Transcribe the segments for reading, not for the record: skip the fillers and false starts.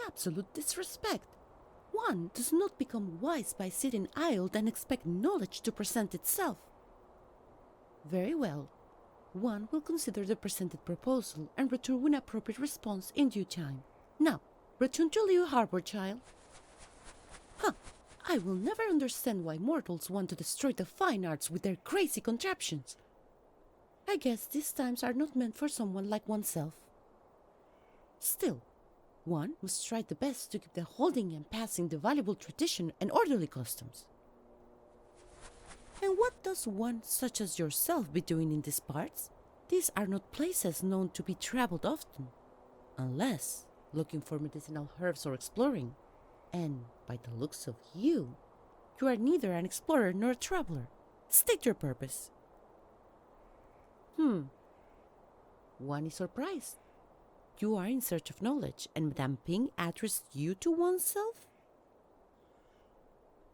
absolute disrespect. One does not become wise by sitting idle and expect knowledge to present itself. Very well. One will consider the presented proposal and return an appropriate response in due time. Now, return to Liu Harbor, child. I will never understand why mortals want to destroy the fine arts with their crazy contraptions. I guess these times are not meant for someone like oneself. Still, one must try the best to keep the holding and passing the valuable tradition and orderly customs. And what does one such as yourself be doing in these parts? These are not places known to be traveled often, unless looking for medicinal herbs or exploring. And by the looks of you, you are neither an explorer nor a traveler. State your purpose. One is surprised. You are in search of knowledge, and Madame Ping addressed you to oneself?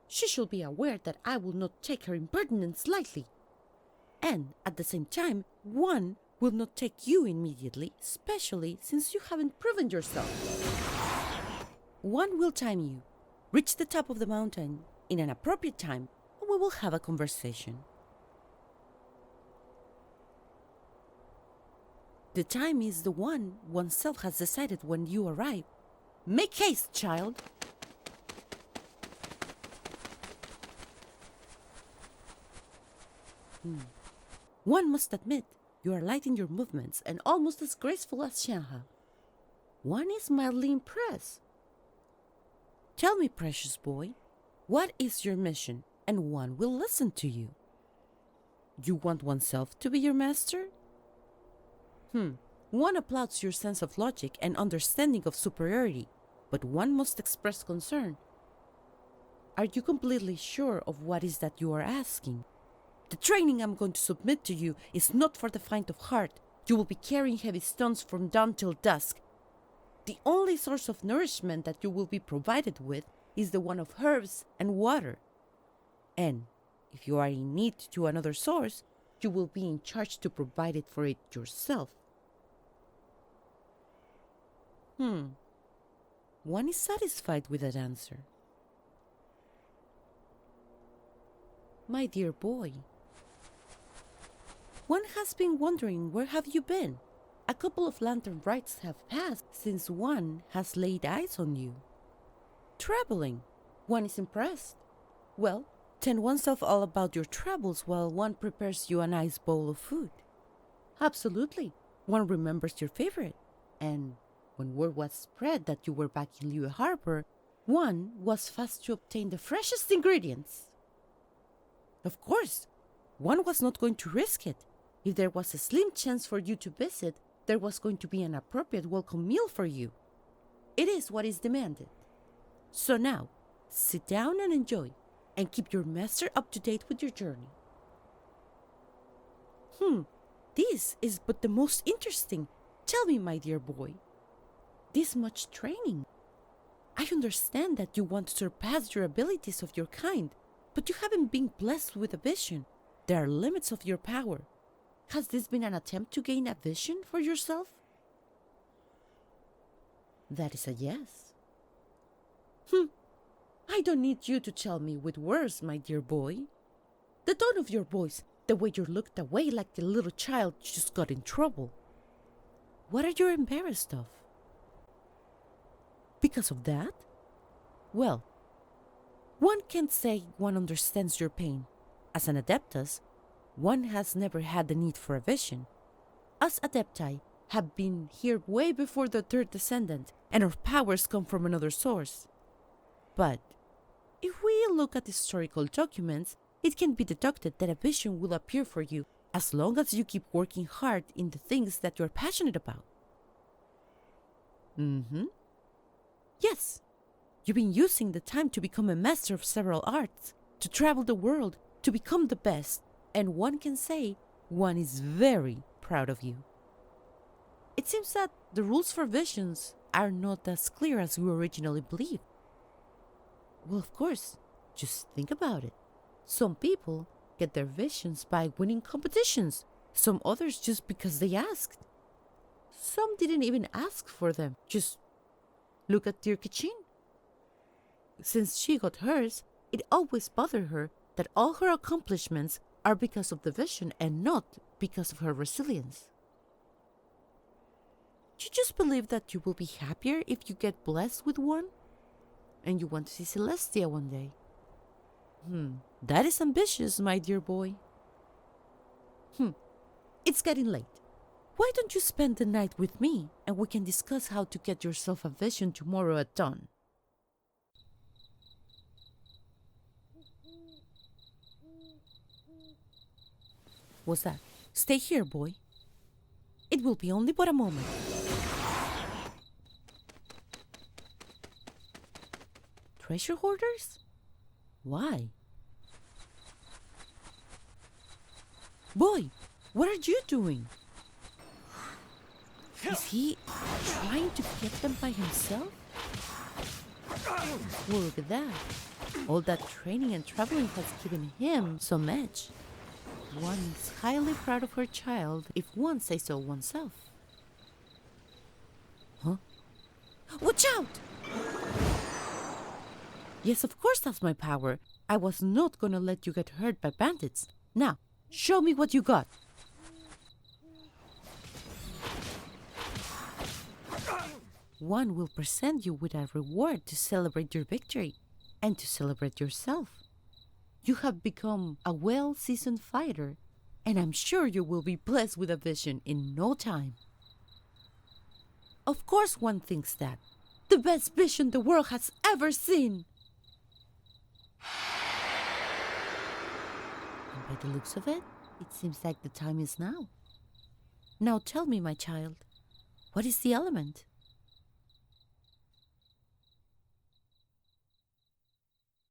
She should be aware that I will not take her impertinence lightly. And, at the same time, one will not take you immediately, especially since you haven't proven yourself. One will time you. Reach the top of the mountain in an appropriate time, and we will have a conversation. The time is the one oneself has decided when you arrive. Make haste, child! One must admit, you are light in your movements and almost as graceful as Xianha. One is mildly impressed. Tell me, precious boy, what is your mission, and one will listen to you. You want oneself to be your master? One applauds your sense of logic and understanding of superiority, but one must express concern. Are you completely sure of what is that you are asking? The training I'm going to submit to you is not for the faint of heart. You will be carrying heavy stones from dawn till dusk. The only source of nourishment that you will be provided with is the one of herbs and water. And if you are in need to another source, you will be in charge to provide it for it yourself. One is satisfied with that answer. My dear boy, one has been wondering where have you been. A couple of lantern rites have passed since one has laid eyes on you. Traveling. One is impressed. Well, tell oneself all about your travels while one prepares you a nice bowl of food. Absolutely. One remembers your favorite. And when word was spread that you were back in Liu Harbor, one was fast to obtain the freshest ingredients. Of course, one was not going to risk it. If there was a slim chance for you to visit, there was going to be an appropriate welcome meal for you. It is what is demanded. So now, sit down and enjoy, and keep your master up to date with your journey. This is but the most interesting. Tell me, my dear boy, this much training. I understand that you want to surpass your abilities of your kind, but you haven't been blessed with a vision. There are limits of your power. Has this been an attempt to gain a vision for yourself? That is a yes. I don't need you to tell me with words, my dear boy. The tone of your voice, the way you looked away like the little child just got in trouble. What are you embarrassed of? Because of that? Well, one can't say one understands your pain. As an adeptus, one has never had the need for a vision. Us adepti have been here way before the third descendant, and our powers come from another source. But if we look at historical documents, it can be deducted that a vision will appear for you as long as you keep working hard in the things that you're passionate about. Yes, you've been using the time to become a master of several arts, to travel the world, to become the best, and one can say one is very proud of you. It seems that the rules for visions are not as clear as we originally believed. Well, of course, just think about it. Some people get their visions by winning competitions, some others just because they asked. Some didn't even ask for them, just Look at dear Kachin. Since she got hers, it always bothered her that all her accomplishments are because of the vision and not because of her resilience. You just believe that you will be happier if you get blessed with one? And you want to see Celestia one day? That is ambitious, my dear boy. It's getting late. Why don't you spend the night with me and we can discuss how to get yourself a vision tomorrow at dawn? What's that? Stay here, boy. It will be only but a moment. Treasure hoarders? Why? Boy, what are you doing? Is he trying to get them by himself? Well, look at that. All that training and traveling has given him some edge. One is highly proud of her child if one says so oneself. Huh? Watch out! Yes, of course that's my power. I was not gonna let you get hurt by bandits. Now, show me what you got. One will present you with a reward to celebrate your victory and to celebrate yourself. You have become a well-seasoned fighter, and I'm sure you will be blessed with a vision in no time. Of course one thinks that. The best vision the world has ever seen. And by the looks of it, it seems like the time is now. Now tell me, my child, what is the element?